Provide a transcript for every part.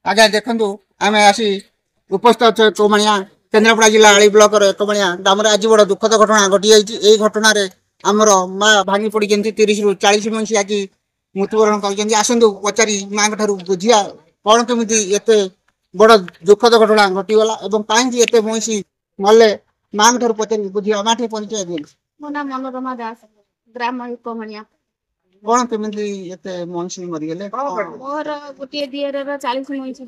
आज्ञा देखु आम आसी उपस्थित अच्छे एकमाणिया केन्द्रापड़ा जिला आली ब्लॉक एकमाणिया ग्राम आज बड़ दुखद घटना घटी जाइए घटना आमर माँ भांगी पड़ी 30 ରୁ 40 मसीहा की मृत्युवरण कर आसतु पचारि माँ ठार बुझिया कौन केमी एत बड़ दुखद घटना घटीगला कहीं एत मईसी मल्ले माँ ठार पचारि बुझिया माँ परिचय दिए मो नाम मनोरमा दास ग्राम एकमाणिया कौन केमी एत मईसी मरीगले मोर गोटे दियर 40 मईसी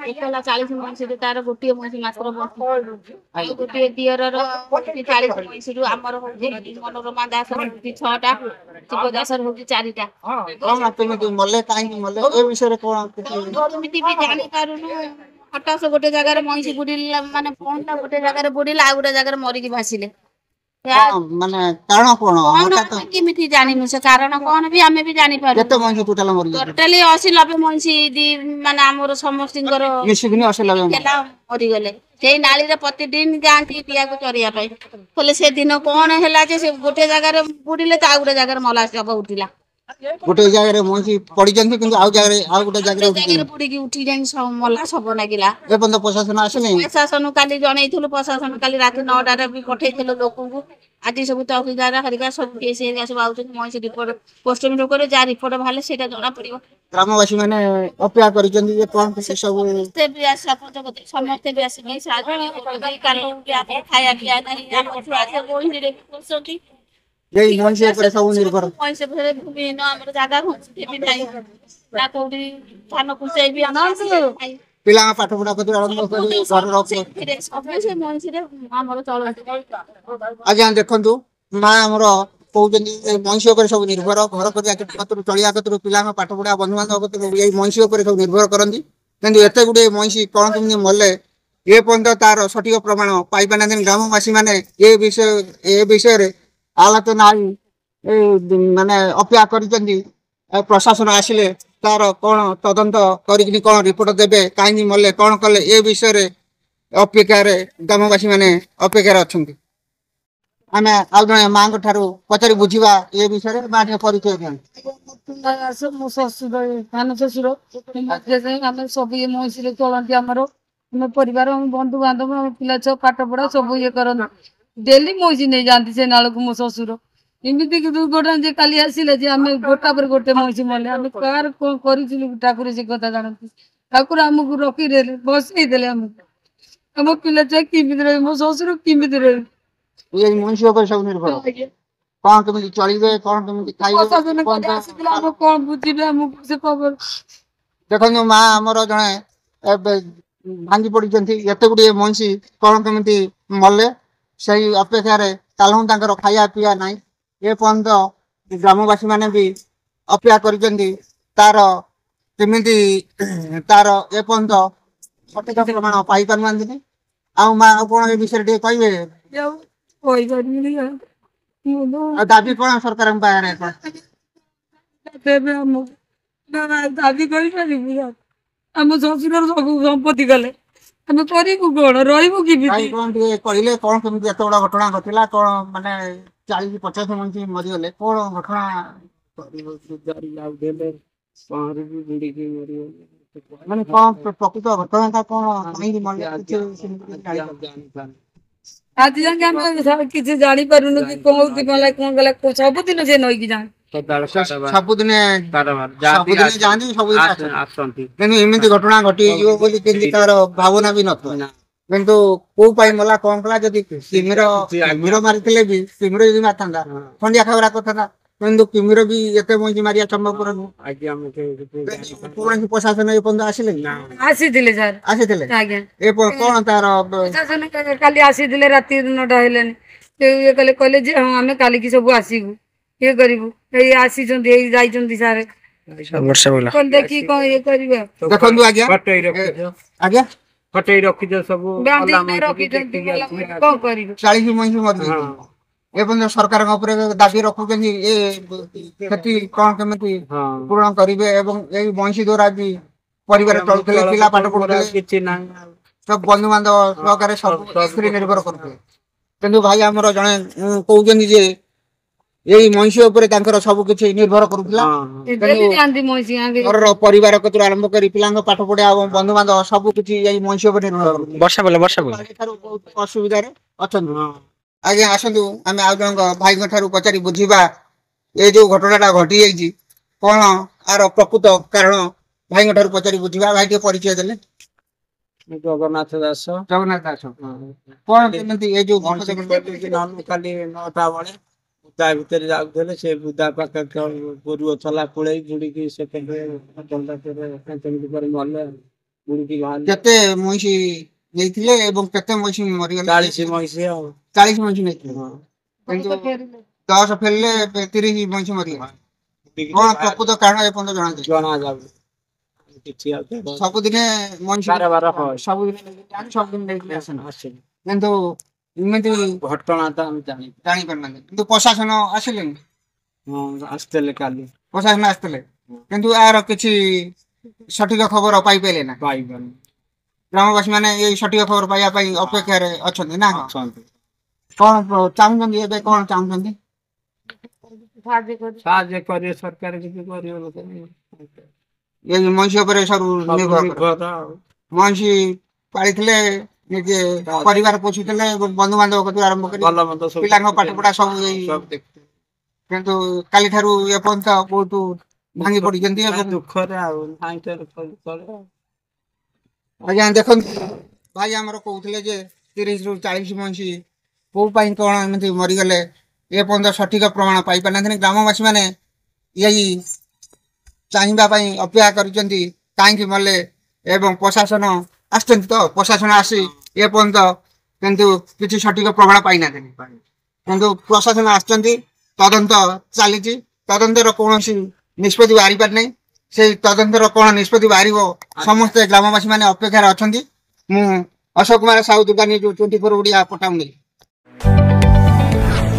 एकला 40 मईसी तार गोटे मईसी मात्र गोटे दियर 40 मईसी आमर मनोरमा दास 6टा शिव दास 4टा कौन केमी मल्ले कहीं मल्ले ए विषय कौन भी जानी पारुनु हटास गोटे जगह मईसी बुड़िला माने फोनटा गोटे जगह बुड़िला आ गोटे जगह मरिकी भासिले माने कारण कौन कौन केमिति जानिनु से कारण कौन भी हमें भी जानि पारु केते मईसी टोटल मरी टोटली 80-90 मईसी दी माने हमर समस्तिंगर मिसिकनी 80-90 केला मरी गले सेई नाली रे प्रतिदिन जांती पिया को चरिया पाई बोले से दिन कौन हैला जे से गोटे जगह बुड़िले ता गोटे जगह मला सब उठिला गोटे जगह मईसी पड़ी जंती किंतु आ गोटे जगह बुड़ी की उठी जाई सब मला सब नागिला ए बंद प्रशासन आसले प्रशासन काली जणैथुलु प्रशासन काली रात 9टा रे भी पठैथुलु लोकଙ୍କୁ आज सब तहसीलदार हरिका सब केस एरिया सब आउछन मईसी रिपोर्ट पोस्टमार्टम करे जा रिपोर्ट भाले सेटा जणा पड़िबो ग्रामवासी माने अपेक्षा करिसेंती जे कोन से सब ते भी सरपंच को समस्त भी आसी नहीं साथ कालो के आप खाया पिया नहीं हम छुआ से बोली रे सोची यही मईसी पर सब निर्भर मईसी भरे भूमि न हमर जागा होते भी नहीं ना कोडी थानो कुसे भी अनाउंस पिला पाठ पढ़ा कतु आरंभ करी घर रख सब से मईसी रे हमर चल आज्ञा देखंतु मां हमर कहउजनी मईसी पर सब निर्भर घर करिया कतु चलिया कतु पिला पाठ पढ़ा बंधु बांधव कतु यही मईसी पर सब निर्भर करंती किंतु एते गुडे मईसी कोन केमि मल्ले ए पंत तार सठिक प्रमाण पाई पाना दिन ग्रामवासी माने ए विषय रे आलोचना माने अपेक्षा करिसेंती प्रशासन आसिले तार कौन तदंत करी कौन रिपोर्ट देबे कहीं मल्ले कौन कले ए विषय रे अपेक्षा ग्रामवासी माने अपेक्षा अच्छा आम आउ जन माँ ठार पचारि बुझा ए विषय माँ परिचय दिखाँ मो शशुर सान शशुर आम सब ये मईसी चलती आमर आम परिवार बंधु बांधव पिला छुआ पाठ पढ़ा सब ये कर डेली मईसी नहीं जाती से नाल को मो शशुर एमती दुर्घटना जे काली आसिले जे आम गोटा पर गोटे मईसी मले आम कार कौन कर ठाकुर से कथा जानती ठाकुर आमको रखीदे बसईदे आम पिला छुआ किमित रहे मो शशुर किमित रहे ये मनुष्य पर सब निर्भर कौन केमी चलिबे कौन केमी खाइबे कौन बुझिबे हमको से खबर देखो माँ आमर जड़े भांगी पड़ी एत गुड़े मईसी कौन केमी मल्ले से अपेक्षा कालू तर खाया पीया ना ए पर्यंत ग्रामवासी माने भी अपेक्षा करिसेंती तार केमी तार ए पर्यंत सठिक प्रमाण पाई पारमांती आ माँ कौन ए विषय टे कहे दाबी कौन सरकार दाबी कर आम शशुर सब संपत्ति गले आम करू कौन रू कि कहले कौन केमी एत बड़ा घटना घटला कौन माने 40-50 मनीषी मरीगले कौन घटना माने कौन प्रकृत घटना कौन कहीं आज जाके आम किसी जानी पारुनु कि कौन कि मला कौन गला सब दिन से नई कि जान सबुदिन जाती सब एमती घटना घटी बोली तार भावना भी नथो किंतु को पाई मला कौन कला जदि किमिर मारी भी किमिर यदि मारता खंडिया खावरा कथा किंतु किमिर भी एत मईसी मारिया संभवपर कौन प्रशासन ए पर्यंत आसिले आसीथिले सर आसीथिले आज्ञा ए कौन तार प्रशासन काली आसीथिले राति 9टा हेलेनी ये कहले कहले जे हां आमे काली की सब आसीबू ये करिबू ए आसीचंती ए जाइचंती सारे वर्षा बोला कोन देखि कोन ये करिबे देखंतु आज्ञा आज्ञा फटई रखी दे सब बांधी रखी कोन करिबे 40 मईसी मरी एवं सरकार दाबी रखुन क्षति कौन केमी पूरण करेंगे यही मईसी द्वारा भी परिवार चलते पिला पाठ पढ़ुते सब बंधु बांधव सहकार सब निर्भर करते कि भाई आमर जड़े कहते यही मईसी उपरे तांकर सब किछि निर्भर करूला डेली जाती मईसी आगे घर परिवार कतुर आरंभ करी पिलांग पाठ पढ़िया और बंधु बांधव सब किछि यही मईसी उपरे निर्भर करूला वर्षा बोले ठारू बहुत असुविधा रे अछन आगे आसंतु आमे आ जंग भाई ठारू पचारी बुझिबा ए जो घटनाटा घटी जाइछि कोन आर प्रकृत कारण भाई ठारू पचारी बुझिबा भाई के परिचय देले जगन्नाथ दास जगन्नाथ दास कोन केमति ए जो खाली 9टा बळे बुदा भितर जाउथले से बुदा पाका पूर्व चला पुळै गुडी की सेकेंड जल्दा तेरे पर मले गुडी की भान केते मईसी नेथिले एवं केते मईसी मरि गेल 40 महीसे 40 मईसी नेथिले किंतु 10 फेलले 30 मईसी मरि गेल कोन प्रकृत कारण ए पंद जणा जाउ किछि आते सब दिने मईसी 12 हो सब दिन नेथिले आसन किंतु इमेति घटना त हम जानि जानी परना किंतु प्रशासन आसिले आस्तले काली प्रशासन आस्तले किंतु आर किछि सठिक खबर पाई पेले ना पाइबन ग्रामवासी माने ये सठिक खबर पाइया पई अपेक्षा रे अछन ना अछंती कोन चाहुछन एबे कोन चाहुछन साहाय्य करे सरकार किछि करियो लोक ये मनुष्य पर सब निर्भर मनुष्य पालिथिले निजे परिवार पोषिथिले बंधु बांधव कतु आरंभ करी भल मत सब पिलांग पाठ पढ़ा सब सब देखते किंतु काली थारु ए पंत बहुत भांगी पड़ी जंती दुख रे आ नाइटर करे आज्ञा देखन भाई हमर कहउथिले जे 30 रु 40 मनुष्य को पाई कोन एमति मरि गेले ए पंत सठिक प्रमाण पाई पाना ग्रामवासी माने यही चाहिबा पई अपेक्षा करिसंती काहे मले एवं प्रशासन आस्तंत तो प्रशासन आसी ए पंत किंतु किछि सठिक प्रमाण पाई ना देनी किंतु प्रशासन आस्तंती तदंत चलीछि तदंतर कोनोसी निष्पत्ति बारी पार नै से तदंतर कोन निष्पत्ति बारीबो समस्त ग्रामवासी माने अपेक्षा रे अछंती मु अशोक कुमार साहू दुकानी जो 24 ओडिया पटाउनी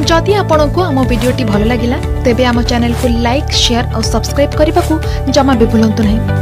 जदि आपंक आम भिडी भल लगा तेब आम चैनल को लाइक शेयर और सब्सक्राइब करने को जमा भी भूलु नहीं।